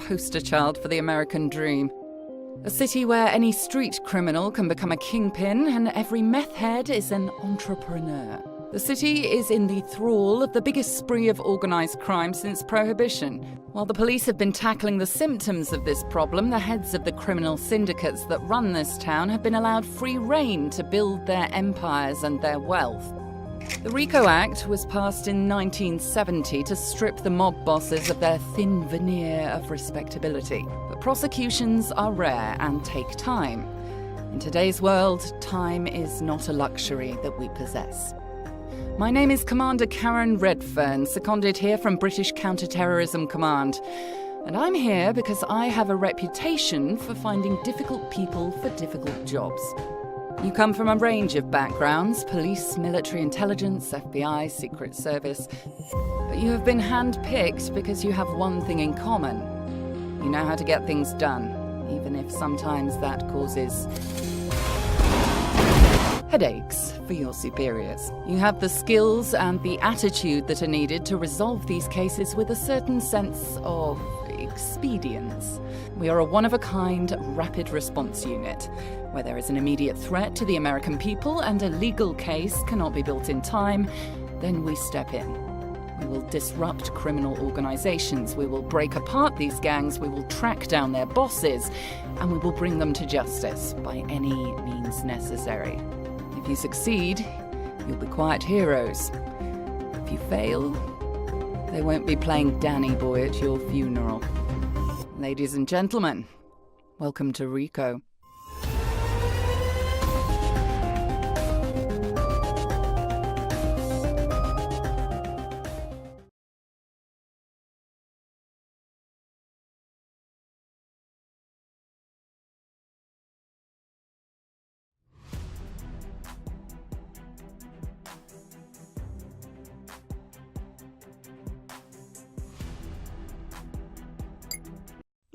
poster child for the American dream. A city where any street criminal can become a kingpin and every meth head is an entrepreneur. The city is in the thrall of the biggest spree of organised crime since Prohibition. While the police have been tackling the symptoms of this problem, the heads of the criminal syndicates that run this town have been allowed free rein to build their empires and their wealth. The RICO Act was passed in 1970 to strip the mob bosses of their thin veneer of respectability. But prosecutions are rare and take time. In today's world, time is not a luxury that we possess. My name is Commander Karen Redfern, seconded here from British Counter-Terrorism Command. And I'm here because I have a reputation for finding difficult people for difficult jobs. You come from a range of backgrounds: police, military intelligence, FBI, Secret Service. But you have been handpicked because you have one thing in common. You know how to get things done, even if sometimes that causes headaches for your superiors. You have the skills and the attitude that are needed to resolve these cases with a certain sense of expedience. We are a one-of-a-kind rapid response unit. Where there is an immediate threat to the American people and a legal case cannot be built in time, then we step in. We will disrupt criminal organizations, we will break apart these gangs, we will track down their bosses, and we will bring them to justice by any means necessary. If you succeed, you'll be quiet heroes. If you fail, they won't be playing Danny Boy at your funeral. Ladies and gentlemen, welcome to RICO.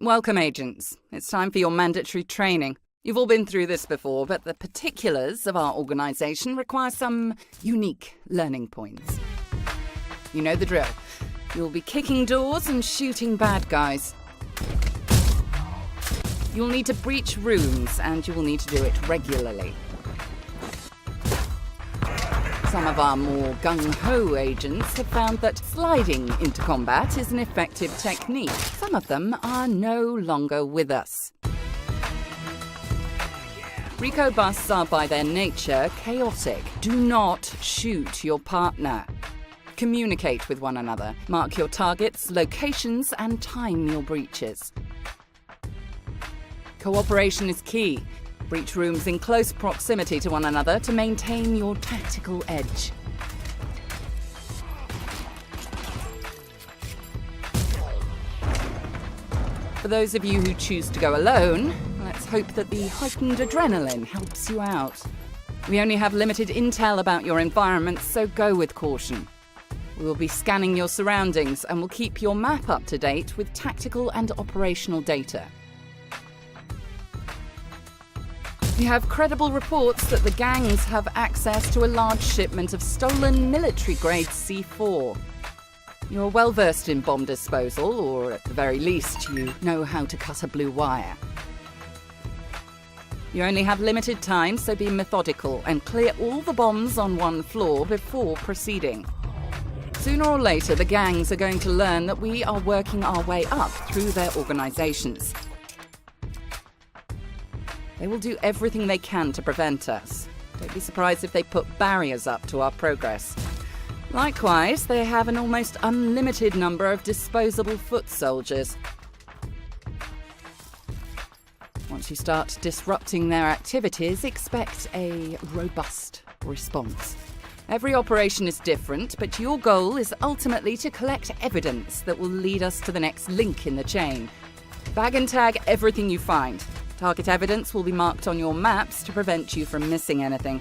Welcome, agents. It's time for your mandatory training. You've all been through this before, but the particulars of our organisation require some unique learning points. You know the drill. You'll be kicking doors and shooting bad guys. You'll need to breach rooms, and you will need to do it regularly. Some of our more gung-ho agents have found that sliding into combat is an effective technique. Some of them are no longer with us. RICO busts are by their nature chaotic. Do not shoot your partner. Communicate with one another. Mark your targets, locations, and time your breaches. Cooperation is key. Breach rooms in close proximity to one another to maintain your tactical edge. For those of you who choose to go alone, let's hope that the heightened adrenaline helps you out. We only have limited intel about your environment, so go with caution. We will be scanning your surroundings and will keep your map up to date with tactical and operational data. We have credible reports that the gangs have access to a large shipment of stolen military-grade C4. You're well versed in bomb disposal, or at the very least, you know how to cut a blue wire. You only have limited time, so be methodical and clear all the bombs on one floor before proceeding. Sooner or later, the gangs are going to learn that we are working our way up through their organizations. They will do everything they can to prevent us. Don't be surprised if they put barriers up to our progress. Likewise, they have an almost unlimited number of disposable foot soldiers. Once you start disrupting their activities, expect a robust response. Every operation is different, but your goal is ultimately to collect evidence that will lead us to the next link in the chain. Bag and tag everything you find. Target evidence will be marked on your maps to prevent you from missing anything.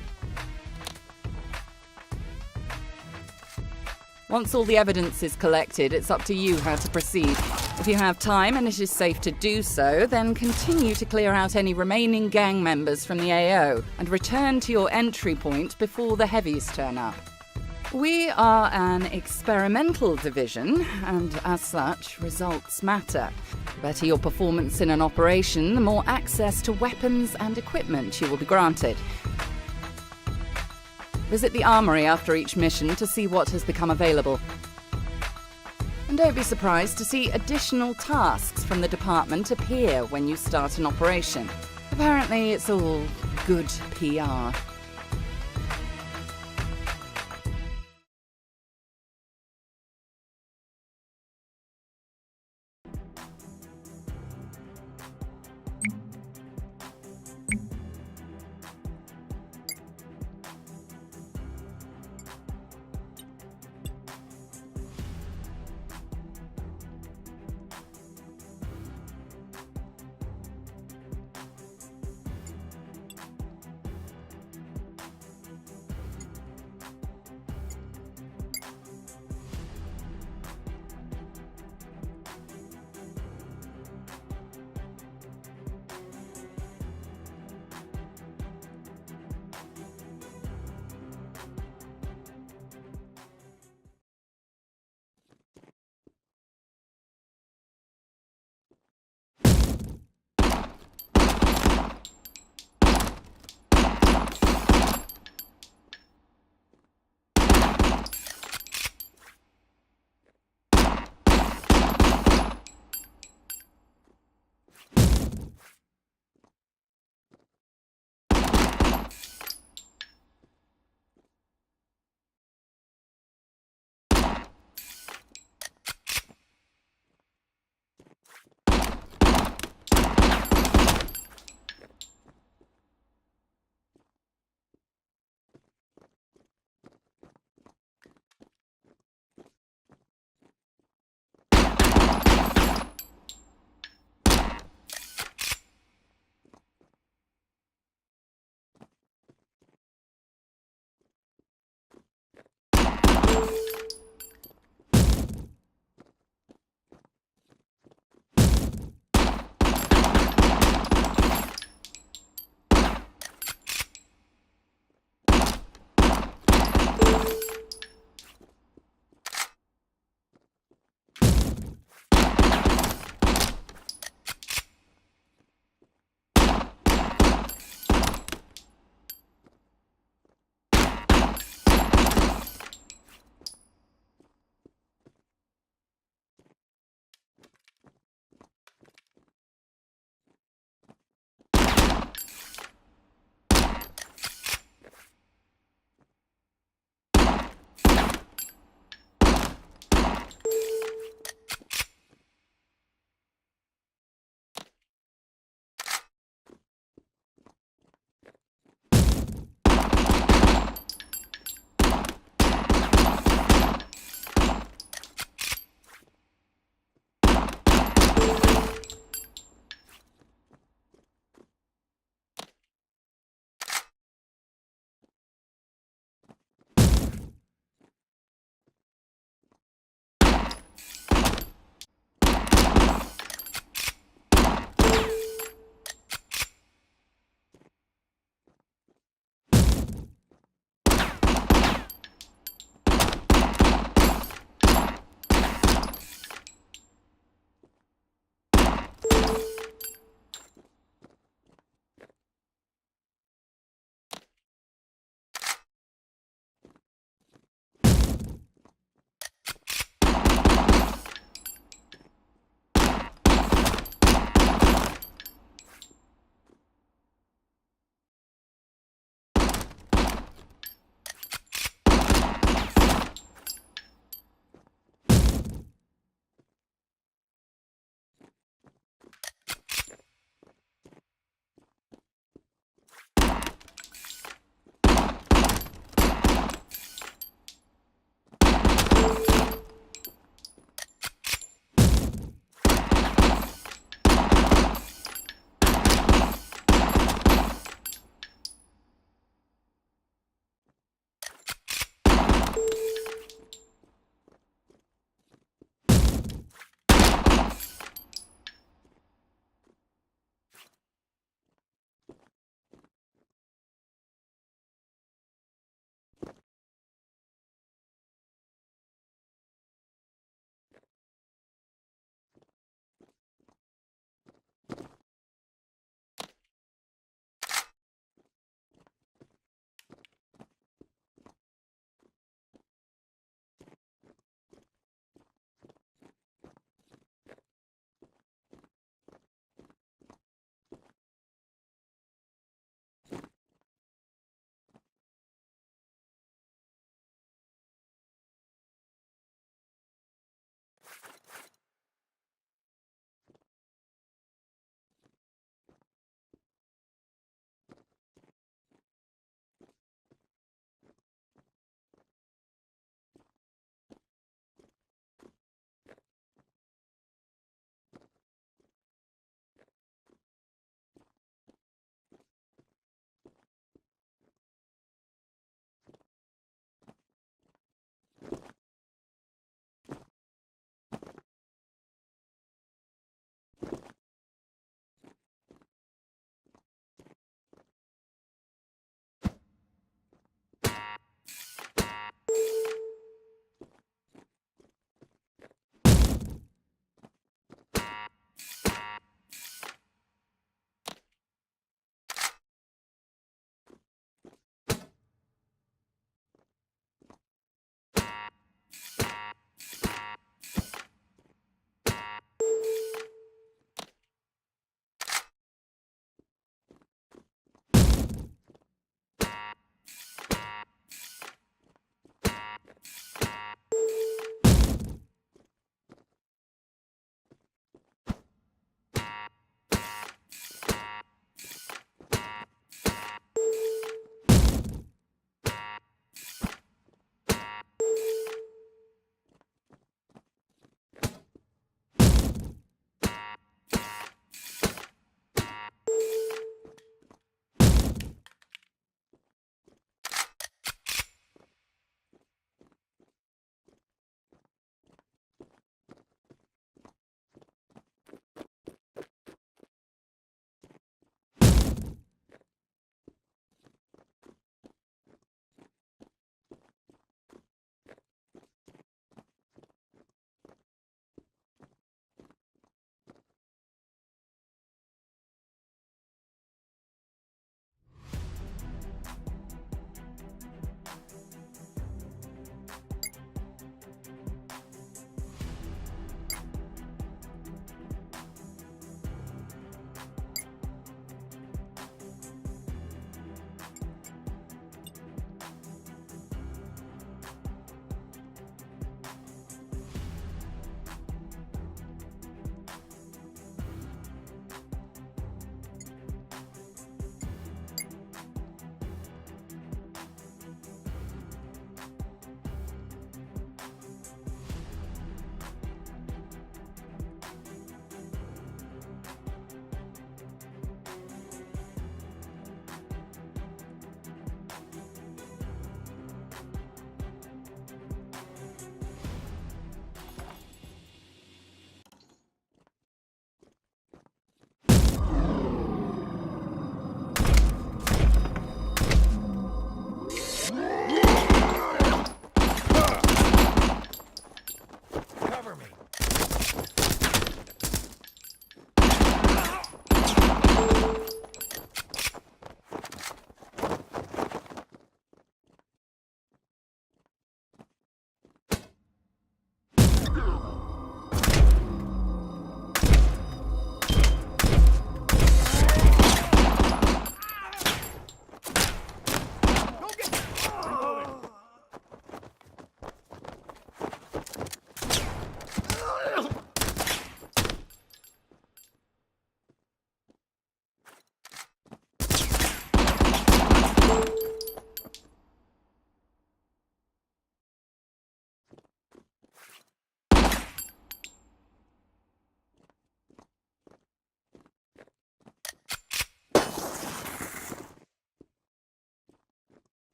Once all the evidence is collected, it's up to you how to proceed. If you have time and it is safe to do so, then continue to clear out any remaining gang members from the AO and return to your entry point before the heavies turn up. We are an experimental division, and as such, results matter. The better your performance in an operation, the more access to weapons and equipment you will be granted. Visit the armory after each mission to see what has become available. And don't be surprised to see additional tasks from the department appear when you start an operation. Apparently, it's all good PR.